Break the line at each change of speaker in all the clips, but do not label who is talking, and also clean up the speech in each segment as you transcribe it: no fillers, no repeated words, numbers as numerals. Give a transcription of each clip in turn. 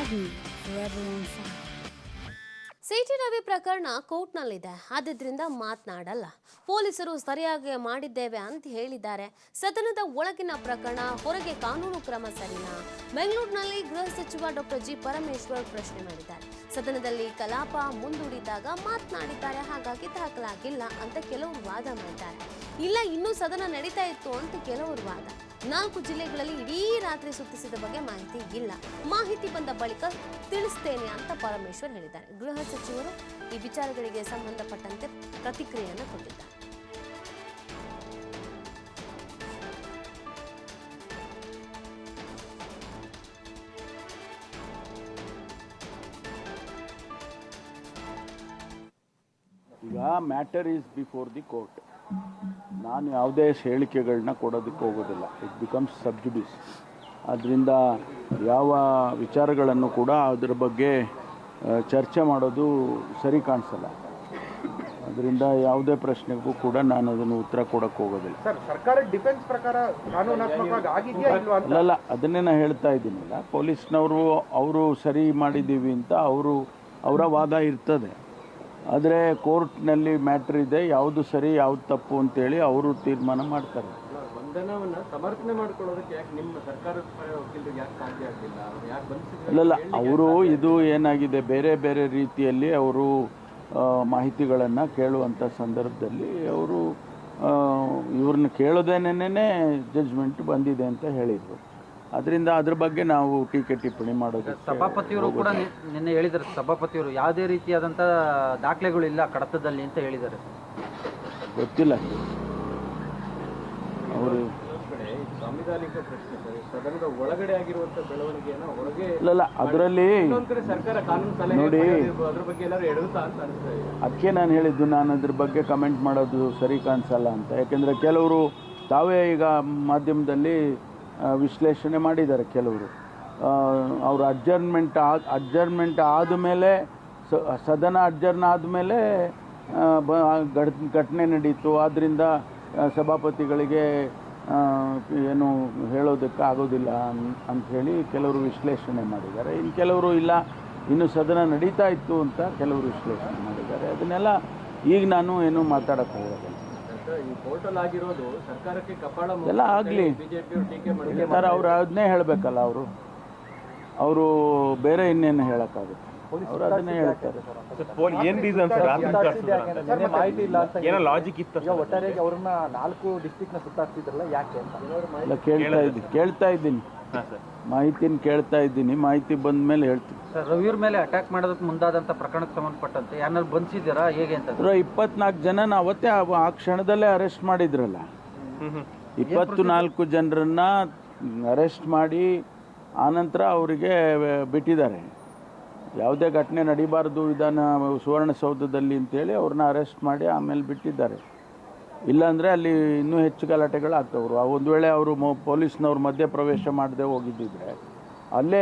forever on fire.
City Ravi ಪ್ರಕರಣ ಕೋರ್ಟ್ನಲ್ಲಿದೆ, ಆದ್ರಿಂದ ಮಾತನಾಡಲ್ಲ. ಪೊಲೀಸರು ಸರಿಯಾಗಿ ಮಾಡಿದ್ದೇವೆ ಅಂತ ಹೇಳಿದ್ದಾರೆ. ಸದನದ ಒಳಗಿನ ಪ್ರಕರಣ, ಹೊರಗೆ ಕಾನೂನು ಕ್ರಮ ಸರಿನಾ? ಬೆಂಗಳೂರಿನಲ್ಲಿ ಗೃಹ ಸಚಿವ ಡಾಕ್ಟರ್ ಜಿ ಪರಮೇಶ್ವರ್ ಪ್ರಶ್ನೆ ಮಾಡಿದ್ದಾರೆ. ಸದನದಲ್ಲಿ ಕಲಾಪ ಮುಂದೂಡಿದಾಗ ಮಾತನಾಡಿದ್ದಾರೆ, ಹಾಗಾಗಿ ದಾಖಲಾಗಿಲ್ಲ ಅಂತ ಕೆಲವರು ವಾದ ಮಾಡಿದ್ದಾರೆ. ಇಲ್ಲ, ಇನ್ನೂ ಸದನ ನಡೀತಾ ಇತ್ತು ಅಂತ ಕೆಲವರು ವಾದ. 4 ಜಿಲ್ಲೆಗಳಲ್ಲಿ ಇಡೀ ರಾತ್ರಿ ಸುತ್ತಿಸಿದ ಬಗ್ಗೆ ಮಾಹಿತಿ ಇಲ್ಲ, ಮಾಹಿತಿ ಬಂದ ಬಳಿಕ ತಿಳಿಸ್ತೇನೆ ಅಂತ ಪರಮೇಶ್ವರ್ ಹೇಳಿದ್ದಾರೆ. ಗೃಹ ಸಚಿವರು ಈ ವಿಚಾರಗಳಿಗೆ ಸಂಬಂಧಪಟ್ಟಂತೆ ಪ್ರತಿಕ್ರಿಯೆಯನ್ನು ಕೊಟ್ಟಿದ್ದಾರೆ.
ಈಗ matter is before the court. ನಾನು ಯಾವುದೇ ಹೇಳಿಕೆಗಳನ್ನ ಕೊಡೋದಕ್ಕೆ ಹೋಗೋದಿಲ್ಲ. It becomes sub judice. ಆದ್ದರಿಂದ ಯಾವ ವಿಚಾರಗಳನ್ನು ಕೂಡ ಅದರ ಬಗ್ಗೆ ಚರ್ಚೆ ಮಾಡೋದು ಸರಿ ಕಾಣಿಸಲ್ಲ. ಅದರಿಂದ ಯಾವುದೇ ಪ್ರಶ್ನೆಗೂ ಕೂಡ ನಾನು ಅದನ್ನು ಉತ್ತರ ಕೊಡೋಕ್ಕೆ ಹೋಗೋದಿಲ್ಲ.
ಸರ್, ಸರ್ಕಾರ ಡಿಫೆನ್ಸ್ ಪ್ರಕಾರ ಕಾನೂನಾತ್ಮಕವಾಗಿ ಆಗಿದೆಯಾ ಇಲ್ವಾ ಅಂತ?
ಅಲ್ಲ, ಅದನ್ನೇ ನಾನು ಹೇಳ್ತಾ ಇದ್ದೀನಲ್ಲ. ಪೊಲೀಸ್ನವರು ಅವರು ಸರಿ ಮಾಡಿದ್ದೀವಿ ಅಂತ ಅವರ ವಾದ ಇರ್ತದೆ. ಆದರೆ ಕೋರ್ಟ್ನಲ್ಲಿ ಮ್ಯಾಟ್ರ್ ಇದೆ, ಯಾವುದು ಸರಿ ಯಾವುದು ತಪ್ಪು ಅಂತೇಳಿ ಅವರು ತೀರ್ಮಾನ ಮಾಡ್ತಾರೆ.
ಬಂಧನವನ್ನು ಸಮರ್ಥನೆ ಮಾಡ್ಕೊಳ್ಳೋದಕ್ಕೆ ಯಾಕೆ ನಿಮ್ಮ ಸರ್ಕಾರದ ವಕೀಲರಿಗೆ ಯಾಕೆ ಸಾಧ್ಯ ಆಗಲಿಲ್ಲ? ಯಾಕೆ ಬಂಧಿಸಿದ್ರು?
ಅಲ್ಲಲ್ಲ, ಅವರು ಇದು ಏನಾಗಿದೆ, ಬೇರೆ ಬೇರೆ ರೀತಿಯಲ್ಲಿ ಅವರು ಮಾಹಿತಿಗಳನ್ನು ಕೇಳುವಂಥ ಸಂದರ್ಭದಲ್ಲಿ ಅವರು ಇವ್ರನ್ನ ಕೇಳೋದೇನೇ ಜಡ್ಜ್ಮೆಂಟ್ ಬಂದಿದೆ ಅಂತ ಹೇಳಿದರು. ಅದರಿಂದ ಅದ್ರ ಬಗ್ಗೆ ನಾವು ಟೀಕೆ ಟಿಪ್ಪಣಿ ಮಾಡೋದು.
ಸಭಾಪತಿಯವರು ಕೂಡ ನಿನ್ನೆ ಹೇಳಿದ್ದಾರೆ, ಸಭಾಪತಿಯವರು ಯಾವುದೇ ರೀತಿಯಾದಂಥ ದಾಖಲೆಗಳಿಲ್ಲ ಕಡತದಲ್ಲಿ ಅಂತ ಹೇಳಿದ್ದಾರೆ.
ಗೊತ್ತಿಲ್ಲ ಅವರು.
ಸಾಂವಿಧಾನಿಕ ಪ್ರಶ್ನೆ ಸರ್, ಸದನದ ಒಳಗಡೆ ಆಗಿರುವಂಥ ಬೆಳವಣಿಗೆಯನ್ನು ಹೊರಗೆ
ಇಲ್ಲ, ಅದರಲ್ಲಿ
ಸರ್ಕಾರ ಕಾನೂನು ಸಲಹೆ
ನೋಡಿ,
ಅದ್ರ ಬಗ್ಗೆ ಎಲ್ಲರೂ ಎಡುತ್ತಾ ಅಂತ ಅನಿಸ್ತಾ ಇದೆ.
ಅದಕ್ಕೆ ನಾನು ಹೇಳಿದ್ದು, ನಾನು ಅದ್ರ ಬಗ್ಗೆ ಕಮೆಂಟ್ ಮಾಡೋದು ಸರಿ ಕಾಣಿಸಲ್ಲ ಅಂತ. ಯಾಕೆಂದರೆ ಕೆಲವರು ತಾವೇ ಈಗ ಮಾಧ್ಯಮದಲ್ಲಿ ವಿಶ್ಲೇಷಣೆ ಮಾಡಿದ್ದಾರೆ. ಕೆಲವರು ಅವರು ಅಡ್ಜರ್ಮೆಂಟ್ ಆದಮೇಲೆ, ಸದನ ಅಡ್ಜರ್ನ್ ಆದಮೇಲೆ ಘಟನೆ ನಡೀತು, ಆದ್ದರಿಂದ ಸಭಾಪತಿಗಳಿಗೆ ಏನು ಹೇಳೋದಕ್ಕೆ ಆಗೋದಿಲ್ಲ ಅಂಥೇಳಿ ಕೆಲವರು ವಿಶ್ಲೇಷಣೆ ಮಾಡಿದ್ದಾರೆ. ಇನ್ನು ಕೆಲವರು ಇಲ್ಲ, ಇನ್ನು ಸದನ ನಡೀತಾ ಇತ್ತು ಅಂತ ಕೆಲವರು ವಿಶ್ಲೇಷಣೆ ಮಾಡಿದ್ದಾರೆ. ಅದನ್ನೆಲ್ಲ ಈಗ ನಾನು ಏನು ಮಾತಾಡೋಕ್ಕೆ ಹೋಗೋದಿಲ್ಲ. ಎಲ್ಲ ಆಗಲಿ, ಅವ್ರು ಅದನ್ನೇ ಹೇಳಬೇಕಲ್ಲ. ಅವರು ಬೇರೆ ಇನ್ನೇನು ಹೇಳೋಕ್ಕಾಗುತ್ತೆ? ಅವರು ಅದನ್ನೇ ಹೇಳ್ತಾರೆ.
ಏನು ರೀಸನ್ ಸರ್? ಮಾಹಿತಿ ಇಲ್ಲ ಅಂತ ಏನೋ ಲಾಜಿಕ್ ಇತ್ತು. ಒಟ್ಟಾರೆಯಾಗಿ ಅವ್ರನ್ನ 4 ಡಿಸ್ಟ್ರಿಕ್ಟ್ನ ಸುತ್ತಾಡ್ತಿದ್ರಲ್ಲ, ಯಾಕೆ ಅಂತ?
ಇಲ್ಲ, ಕೇಳ್ತಾ ಇದ್ದೀನಿ ಮಾಹಿತಿನ ಕೇಳ್ತಾ ಇದ್ದೀನಿ. ಮಾಹಿತಿ ಬಂದ ಮೇಲೆ ಹೇಳ್ತೀನಿ.
ಸರ್, ರವಿಯವ್ರ ಮೇಲೆ ಅಟ್ಯಾಕ್ ಮಾಡೋದಕ್ಕೆ ಮುಂದಾದಂಥ ಪ್ರಕರಣಕ್ಕೆ ಸಂಬಂಧಪಟ್ಟಂತೆ ಯಾರು ಬಂಧಿಸಿದ್ದೀರಾ, ಹೇಗೆ ಅಂತ?
24 ಜನನ ಅವತ್ತೇ ಆ ಕ್ಷಣದಲ್ಲೇ ಅರೆಸ್ಟ್ ಮಾಡಿದ್ರಲ್ಲ. 24 ಜನರನ್ನ ಅರೆಸ್ಟ್ ಮಾಡಿ ಆನಂತರ ಅವರಿಗೆ ಬಿಟ್ಟಿದ್ದಾರೆ. ಯಾವುದೇ ಘಟನೆ ನಡೀಬಾರ್ದು ಸುವರ್ಣಸೌಧದಲ್ಲಿ ಅಂತೇಳಿ ಅವ್ರನ್ನ ಅರೆಸ್ಟ್ ಮಾಡಿ ಆಮೇಲೆ ಬಿಟ್ಟಿದ್ದಾರೆ. ಇಲ್ಲಾಂದರೆ ಅಲ್ಲಿ ಇನ್ನೂ ಹೆಚ್ಚು ಗಲಾಟೆಗಳಾಗ್ತವ್ರು. ಒಂದು ವೇಳೆ ಅವರು ಪೊಲೀಸ್ನವ್ರು ಮಧ್ಯೆ ಪ್ರವೇಶ ಮಾಡದೆ ಹೋಗಿದ್ದಿದ್ರೆ ಅಲ್ಲೇ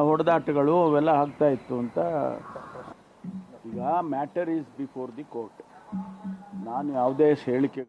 ಹೊಡೆದಾಟಗಳು ಅವೆಲ್ಲ ಆಗ್ತಾಯಿತ್ತು ಅಂತ. ಈಗ matter is before the court. ನಾನು ಯಾವುದೇ ಹೇಳಿಕೆ